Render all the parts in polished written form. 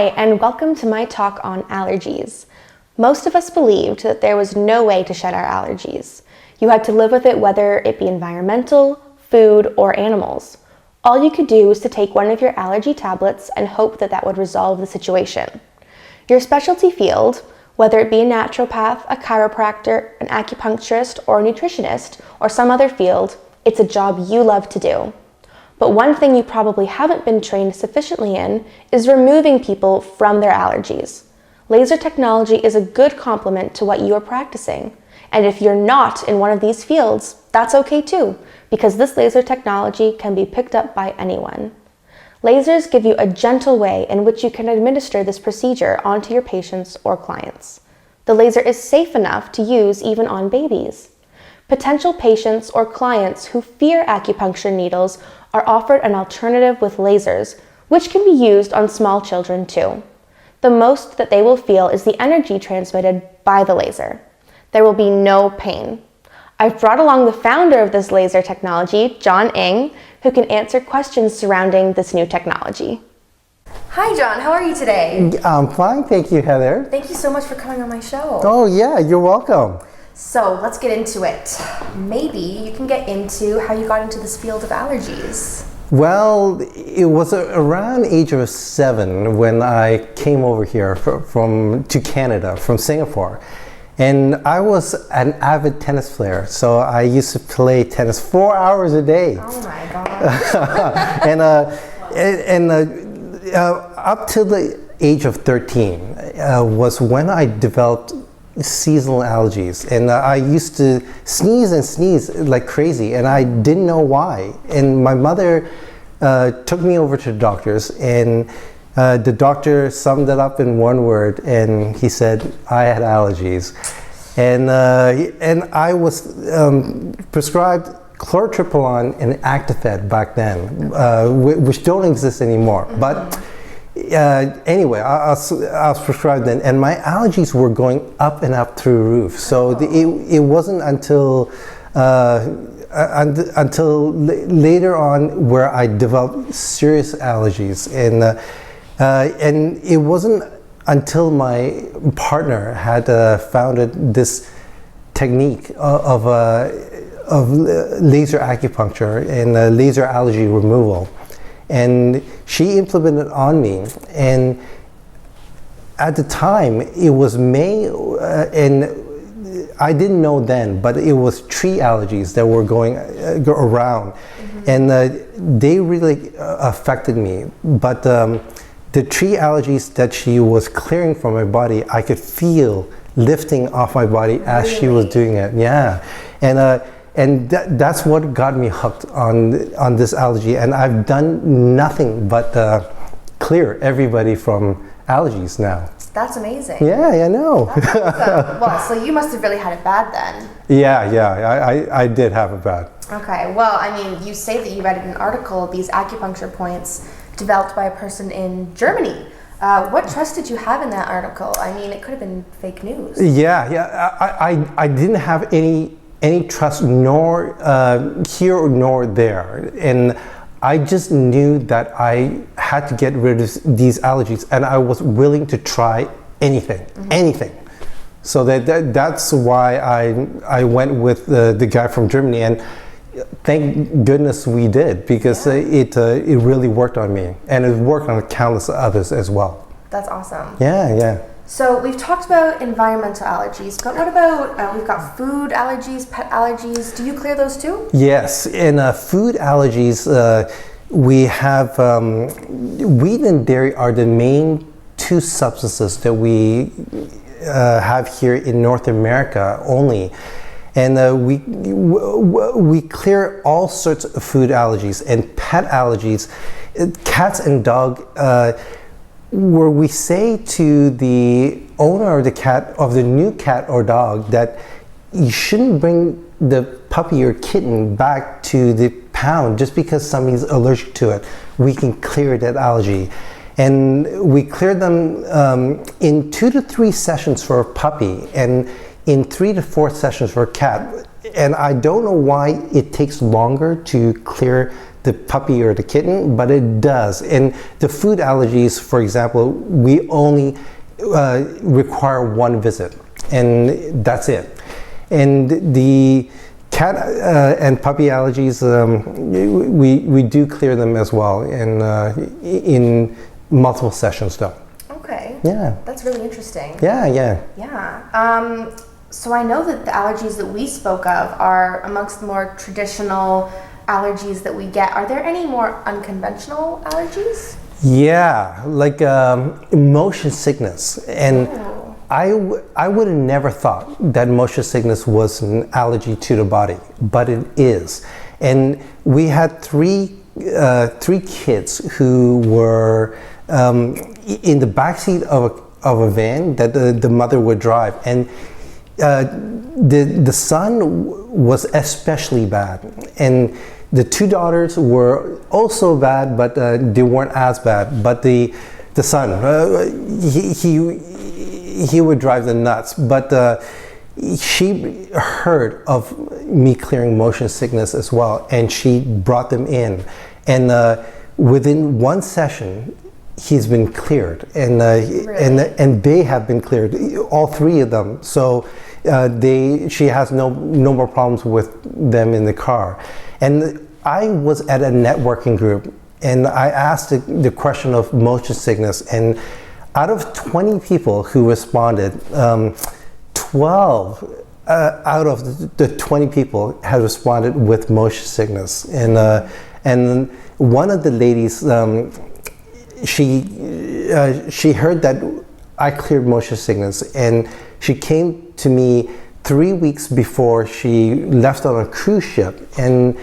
Hi, and welcome to my talk on allergies. Most of us believed that there was no way to shed our allergies. You had to live with it whether it be environmental, food, or animals. All you could do was to take one of your allergy tablets and hope that that would resolve the situation. Your specialty field, whether it be a naturopath, a chiropractor, an acupuncturist, or a nutritionist, or some other field, it's a job you love to do. But one thing you probably haven't been trained sufficiently in is removing people from their allergies. Laser technology is a good complement to what you are practicing. And if you're not in one of these fields, that's okay too, because this laser technology can be picked up by anyone. Lasers give you a gentle way in which you can administer this procedure onto your patients or clients. The laser is safe enough to use even on babies. Potential patients or clients who fear acupuncture needles are offered an alternative with lasers, which can be used on small children too. The most that they will feel is the energy transmitted by the laser. There will be no pain. I've brought along the founder of this laser technology, John Ng, who can answer questions surrounding this new technology. Hi John, how are you today? I'm fine, thank you, Heather. Thank you so much for coming on my show. Oh yeah, you're welcome. So let's get into it. Maybe you can get into how you got into this field of allergies. Well, it was around age of 7 when I came over here to Canada from Singapore. And I was an avid tennis player, so I used to play tennis 4 hours a day. Oh my God. and up to the age of 13 was when I developed seasonal allergies, and I used to sneeze like crazy, and I didn't know why. And my mother took me over to the doctors, and the doctor summed it up in one word, and he said I had allergies, and I was prescribed chlortriptyline and Actifed back then, which don't exist anymore. Mm-hmm. But anyway, I was prescribed then, and my allergies were going up and up through the roof. So it wasn't until later on where I developed serious allergies, and it wasn't until my partner had founded this technique of laser acupuncture and laser allergy removal. And she implemented on me, and at the time it was May, and I didn't know then, but it was tree allergies that were going around. Mm-hmm. And they really affected me. But the tree allergies that she was clearing from my body, I could feel lifting off my body as she was doing it. Yeah, and that's what got me hooked on this allergy, and I've done nothing but clear everybody from allergies now. That's amazing. Yeah, I know. That's awesome. Well, so you must have really had it bad then. Yeah, I did have it bad. Okay, well, I mean, you say that you read in an article these acupuncture points developed by a person in Germany. What trust did you have in that article? I mean, it could have been fake news. Yeah, I didn't have any trust, nor here nor there, and I just knew that I had to get rid of these allergies, and I was willing to try anything. Mm-hmm. Anything. So that's why I went with the guy from Germany, and thank goodness we did, because it really worked on me, and it worked on countless others as well. That's awesome. Yeah. So we've talked about environmental allergies, but what about, we've got food allergies, pet allergies. Do you clear those too? Yes, in food allergies, we have, wheat and dairy are the main two substances that we have here in North America only. And we clear all sorts of food allergies and pet allergies, cats and dog, where we say to the owner of the cat, of the new cat or dog, that you shouldn't bring the puppy or kitten back to the pound just because somebody's allergic to it. We can clear that allergy. And we clear them in 2 to 3 sessions for a puppy, and in 3 to 4 sessions for a cat. And I don't know why it takes longer to clear the puppy or the kitten, but it does. And the food allergies, for example, we only require one visit, and that's it. And the cat and puppy allergies, we do clear them as well, and in multiple sessions though. Okay. Yeah. That's really interesting. Yeah, yeah. Yeah. So I know that the allergies that we spoke of are amongst the more traditional allergies that we get. Are there any more unconventional allergies? Yeah, like motion sickness. And I would have never thought that motion sickness was an allergy to the body, but it is. And we had three kids who were in the backseat of a van that the mother would drive. And the son was especially bad. And the two daughters were also bad, but they weren't as bad. But the son, he would drive them nuts. But she heard of me clearing motion sickness as well, and she brought them in. And within one session, he's been cleared, and and they have been cleared, all three of them. So she has no more problems with them in the car. And I was at a networking group, and I asked the question of motion sickness, and out of 20 people who responded, 12 out of the 20 people had responded with motion sickness. And one of the ladies, she heard that I cleared motion sickness, and she came to me 3 weeks before she left on a cruise ship, and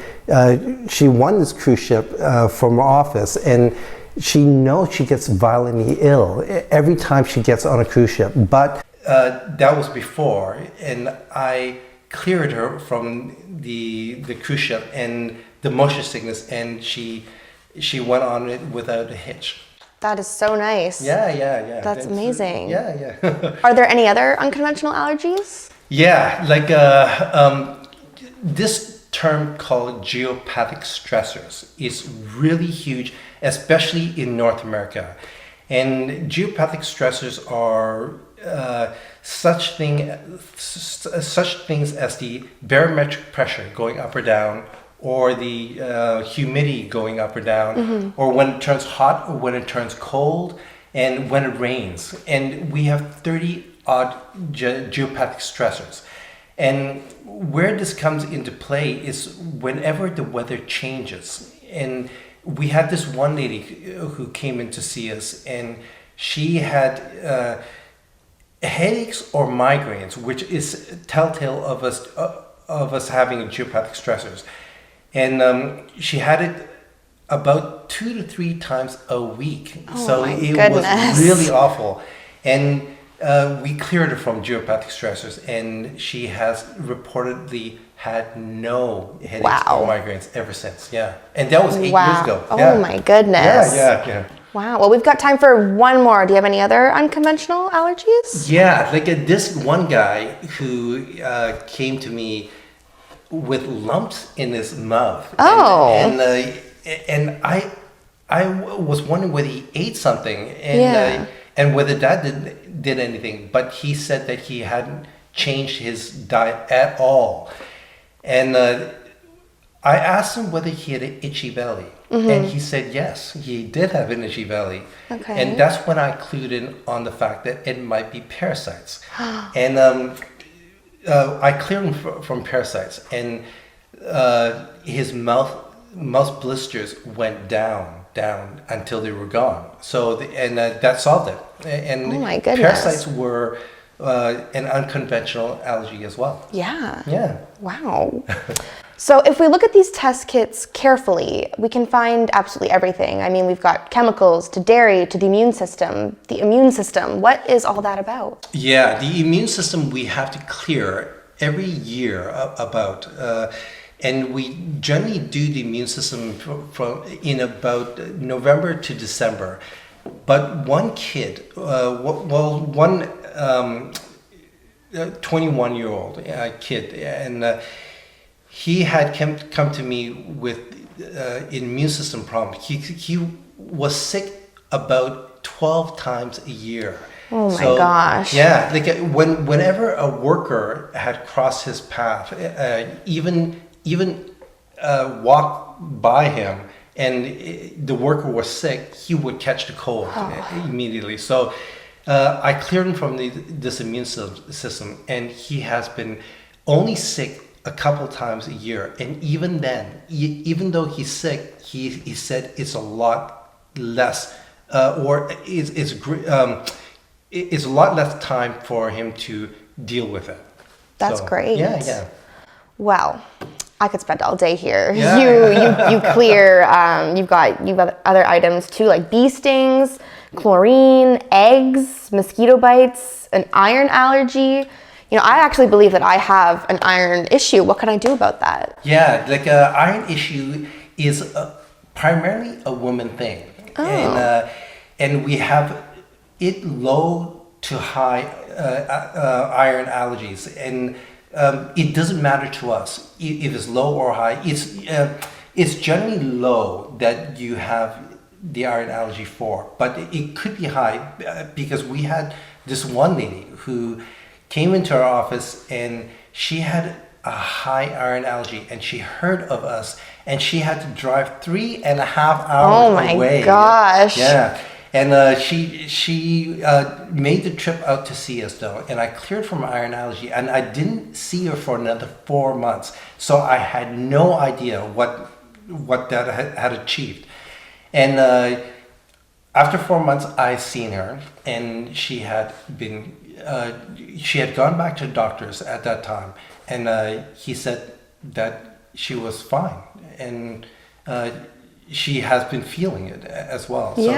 she won this cruise ship from her office, and she knows she gets violently ill every time she gets on a cruise ship. But that was before, and I cleared her from the cruise ship and the motion sickness, and she went on it without a hitch. That is so nice. Yeah. That's amazing. Yeah. Are there any other unconventional allergies? Yeah, like this term called geopathic stressors is really huge, especially in North America. And geopathic stressors are such things as the barometric pressure going up or down, or the humidity going up or down, or when it turns hot or when it turns cold, and when it rains. And we have 30 odd geopathic stressors. And where this comes into play is whenever the weather changes. And we had this one lady who came in to see us, and she had headaches or migraines, which is telltale of us having geopathic stressors. And she had it about 2 to 3 times a week. So it was really awful. And we cleared her from geopathic stressors, and she has reportedly had no headaches or migraines ever since. Yeah. And that was 8 years ago. Oh my goodness. Yeah. Wow. Well, we've got time for one more. Do you have any other unconventional allergies? Yeah, like this one guy who came to me with lumps in his mouth. And I was wondering whether he ate something, and whether that did anything. But he said that he hadn't changed his diet at all. And I asked him whether he had an itchy belly. And he said yes, he did have an itchy belly. Okay. And that's when I clued in on the fact that it might be parasites. And I cleared him from parasites, and his mouth blisters went down until they were gone. So that solved it. And oh my goodness. Parasites were an unconventional allergy as well. Yeah. Wow. So if we look at these test kits carefully, we can find absolutely everything. I mean, we've got chemicals to dairy to the immune system. The immune system, what is all that about? Yeah, the immune system we have to clear every year about. And we generally do the immune system in about November to December. But one kid, one 21-year-old kid, and he had come to me with immune system problem. He was sick about 12 times a year. Oh my gosh. Yeah, like whenever a worker had crossed his path, even walked by him, and the worker was sick, he would catch the cold immediately. So I cleared him from this immune system, and he has been only sick a couple times a year. And even then, even though he's sick, he said it's a lot less, it's a lot less time for him to deal with it. That's great. Yeah. Well, I could spend all day here. Yeah. You clear. You've got other items too, like bee stings, chlorine, eggs, mosquito bites, an iron allergy. I actually believe that I have an iron issue. What can I do about that? Yeah, like iron issue is primarily a woman thing, and we have it low to high iron allergies, and it doesn't matter to us if it's low or high. It's generally low that you have the iron allergy for, but it could be high because we had this one lady who came into our office and she had a high iron allergy, and she heard of us, and she had to drive 3.5 hours away. Oh my gosh. Yeah. And she made the trip out to see us though, and I cleared from iron allergy, and I didn't see her for another 4 months, so I had no idea what that had achieved. And after 4 months, I seen her, and she had gone back to the doctors at that time, and he said that she was fine, and she has been feeling it as well. So,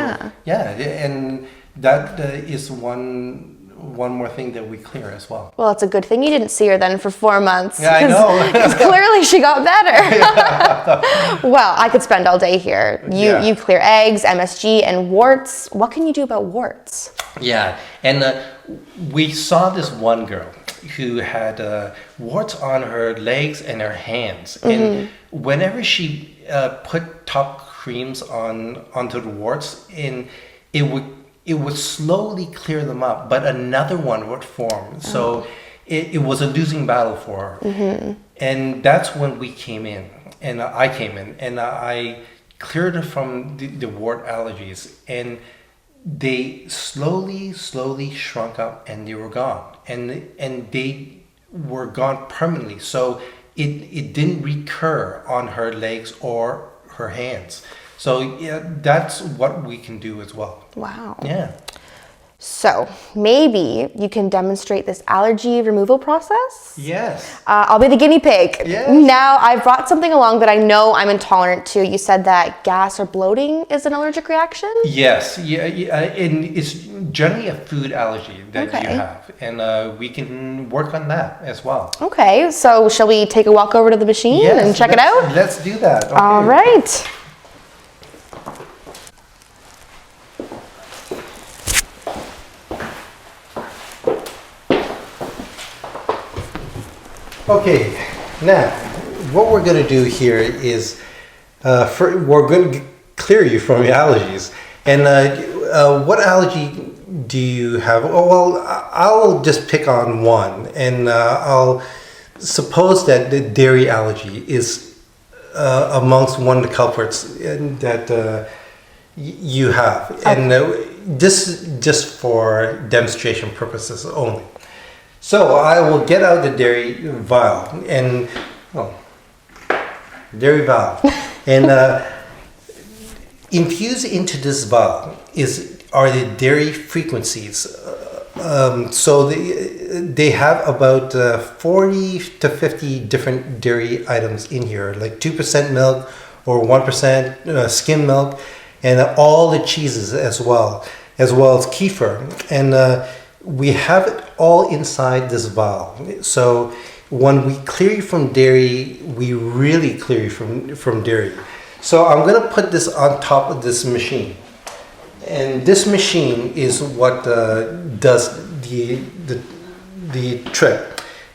and that is one more thing that we clear as well. Well, it's a good thing you didn't see her then for 4 months. Yeah, I know. Because clearly she got better. Well, I could spend all day here. You clear eggs, MSG, and warts. What can you do about warts? Yeah, and we saw this one girl who had warts on her legs and her hands, and whenever she put top creams onto the warts, and it would slowly clear them up, but another one would form. So it was a losing battle for her. And that's when we came in, and I came in, and I cleared her from the wart allergies, and they slowly shrunk up, and they were gone, and they were gone permanently. So it didn't recur on her legs or her hands. So yeah, that's what we can do as well. Wow. Yeah. So maybe you can demonstrate this allergy removal process? Yes. I'll be the guinea pig. Yes. Now, I brought something along that I know I'm intolerant to. You said that gas or bloating is an allergic reaction? Yes. Yeah, and it's generally a food allergy that you have. And we can work on that as well. Okay. So shall we take a walk over to the machine and check it out? Let's do that. Okay. All right. Okay, now what we're going to do here is we're going to clear you from your allergies. And what allergy do you have? Oh, well, I'll just pick on one, and I'll suppose that the dairy allergy is amongst one of the culprits that you have. Okay. And this is just for demonstration purposes only. So I will get out the dairy vial and infuse into this vial are the dairy frequencies. So they have about 40 to 50 different dairy items in here, like 2% milk or 1% skim milk, and all the cheeses as well as kefir. And we have it all inside this vial. So when we clear you from dairy, we really clear you from dairy. So I'm going to put this on top of this machine. And this machine is what does the trick.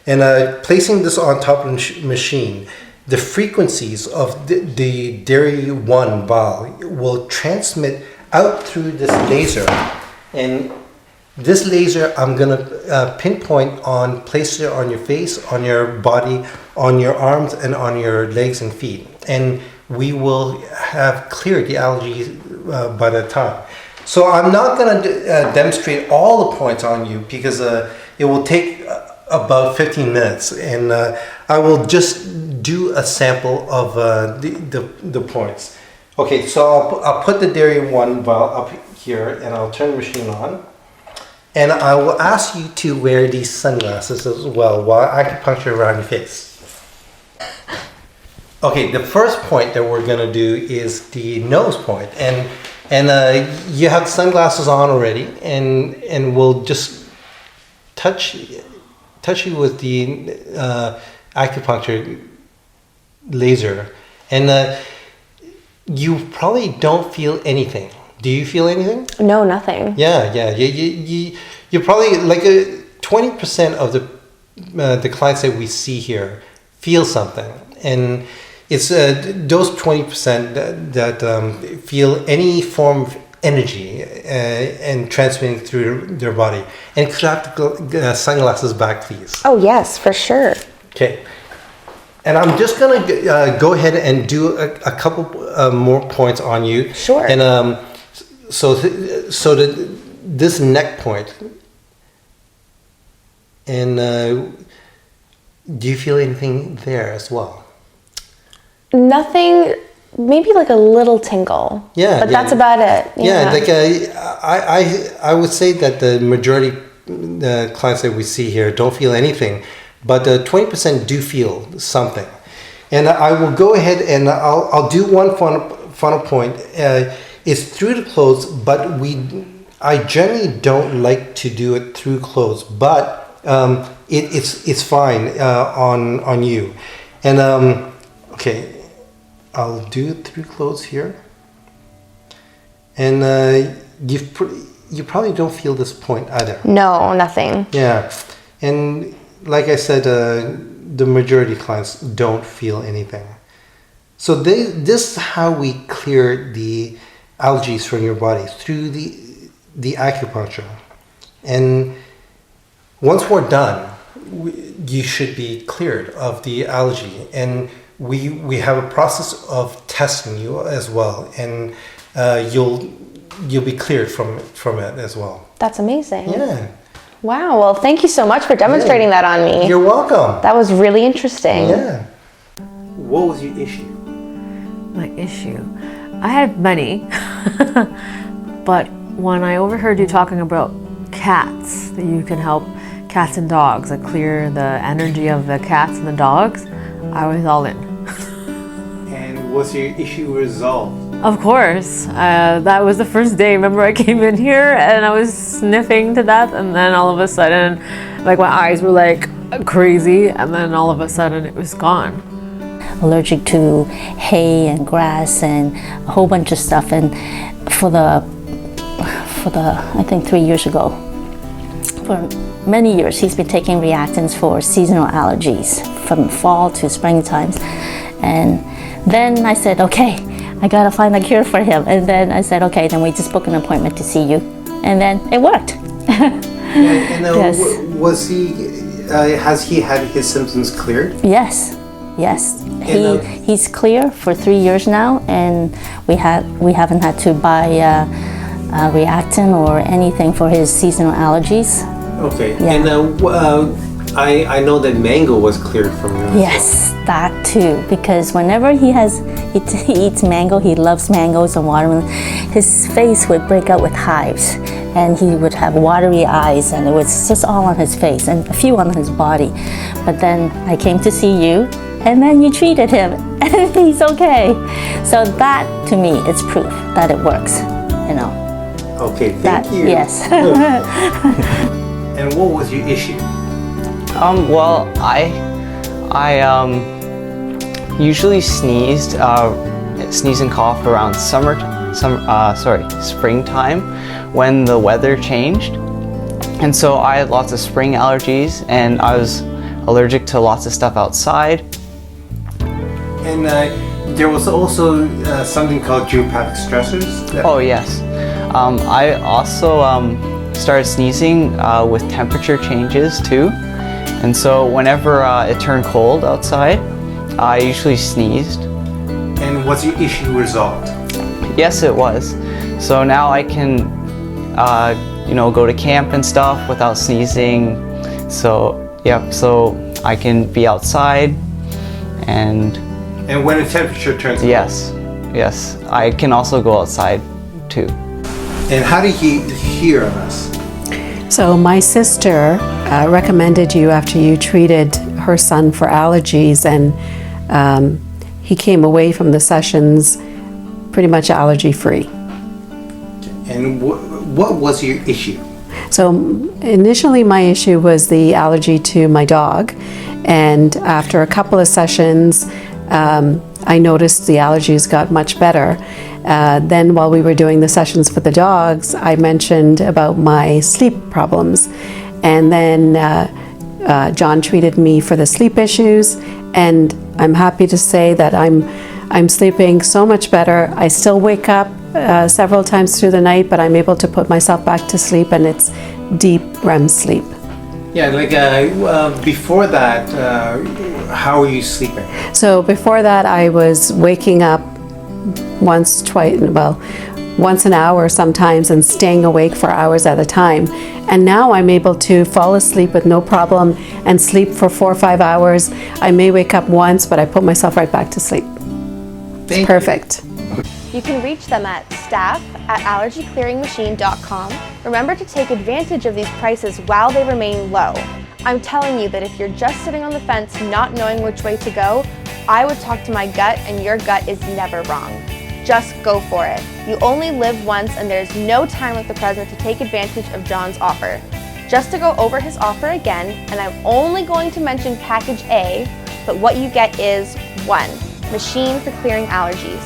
And placing this on top of the machine, the frequencies of the dairy 1 vial will transmit out through this laser, and this laser I'm gonna pinpoint on, place it on your face, on your body, on your arms, and on your legs and feet, and we will have cleared the allergies by that time. So I'm not gonna demonstrate all the points on you because it will take about 15 minutes, and I will just do a sample of the points. Okay, so I'll put the dairy 1 vial up here, and I'll turn the machine on. And I will ask you to wear these sunglasses as well while acupuncture around your face. Okay, the first point that we're gonna do is the nose point, and you have sunglasses on already, and we'll just touch you with the acupuncture laser, and you probably don't feel anything. Do you feel anything? No, nothing. Yeah. You're probably like 20% of the clients that we see here feel something, and it's those 20% that feel any form of energy and transmitting through their body. And could I have the sunglasses back, please? Oh yes, for sure. Okay. And I'm just gonna go ahead and do a couple more points on you. Sure. And this neck point, and do you feel anything there as well? Nothing, maybe like a little tingle. Yeah. But that's about it. Yeah, like I would say that the majority the clients that we see here don't feel anything, but 20% do feel something. And I will go ahead and I'll do one final point. It's through the clothes, but I generally don't like to do it through clothes, but it's fine on you. And okay, I'll do it through clothes here. And you probably don't feel this point either. No, nothing. Yeah, and like I said, the majority of clients don't feel anything. So this is how we clear the allergies from your body, through the acupuncture. And once we're done, you should be cleared of the allergy. And we have a process of testing you as well, and you'll be cleared from it as well. That's amazing. Yeah. Wow, well thank you so much for demonstrating that on me. You're welcome. That was really interesting. Yeah. What was your issue? My issue? I had many, but when I overheard you talking about cats, that you can help cats and dogs, that clear the energy of the cats and the dogs, I was all in. And was your issue resolved? Of course. That was the first day. Remember, I came in here and I was sniffing to death, and then all of a sudden, like, my eyes were like crazy, and then all of a sudden it was gone. Allergic to hay and grass and a whole bunch of stuff, and for the I think 3 years ago, for many years he's been taking reactants for seasonal allergies from fall to springtime. And then I said, okay, I gotta find a cure for him. And then I said, okay, then we just book an appointment to see you, and then it worked. Yes. Was he has he had his symptoms cleared? Yes. He's clear for 3 years now, and we haven't had to buy a reactant or anything for his seasonal allergies. Okay. Yeah. And I know that mango was cleared from you. Yes, that too. Because whenever he eats mango, he loves mangoes and watermelon. His face would break out with hives, and he would have watery eyes, and it was just all on his face and a few on his body. But then I came to see you, and then you treated him, and he's okay. So that, to me, it's proof that it works, you know. Okay, thank you. Yes. And what was your issue? Well, I usually sneeze and cough around springtime when the weather changed. And so I had lots of spring allergies, and I was allergic to lots of stuff outside. And there was also something called geopathic stressors. Oh yes. I also started sneezing with temperature changes too. And so whenever it turned cold outside, I usually sneezed. And was your issue resolved? Yes, it was. So now I can, go to camp and stuff without sneezing. So, yeah, so I can be outside and when the temperature turns cold? Yes, I can also go outside too. And how did he hear of us? So my sister recommended you after you treated her son for allergies, and he came away from the sessions pretty much allergy free. And what was your issue? So initially my issue was the allergy to my dog, and after a couple of sessions I noticed the allergies got much better. Then while we were doing the sessions for the dogs, I mentioned about my sleep problems, and then John treated me for the sleep issues, and I'm happy to say that I'm sleeping so much better. I still wake up several times through the night, but I'm able to put myself back to sleep, and it's deep REM sleep. Yeah, before that, how were you sleeping? So before that, I was waking up once an hour sometimes, and staying awake for hours at a time. And now I'm able to fall asleep with no problem and sleep for 4 or 5 hours. I may wake up once, but I put myself right back to sleep. It's perfect. You can reach them at staff@allergyclearingmachine.com. Remember to take advantage of these prices while they remain low. I'm telling you that if you're just sitting on the fence not knowing which way to go, I would talk to my gut, and your gut is never wrong. Just go for it. You only live once, and there's no time like the present to take advantage of John's offer. Just to go over his offer again, and I'm only going to mention package A, but what you get is 1. Machine for clearing allergies.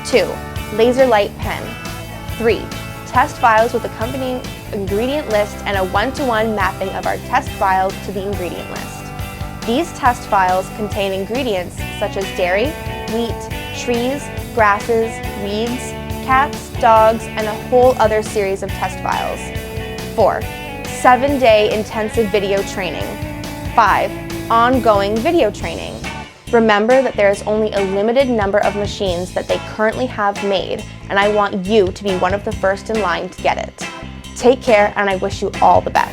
2. Laser light pen. 3. Test vials with accompanying ingredient list and a one-to-one mapping of our test vials to the ingredient list. These test vials contain ingredients such as dairy, wheat, trees, grasses, weeds, cats, dogs, and a whole other series of test vials. 4. 7-day intensive video training. 5. Ongoing video training. Remember that there is only a limited number of machines that they currently have made, and I want you to be one of the first in line to get it. Take care, and I wish you all the best.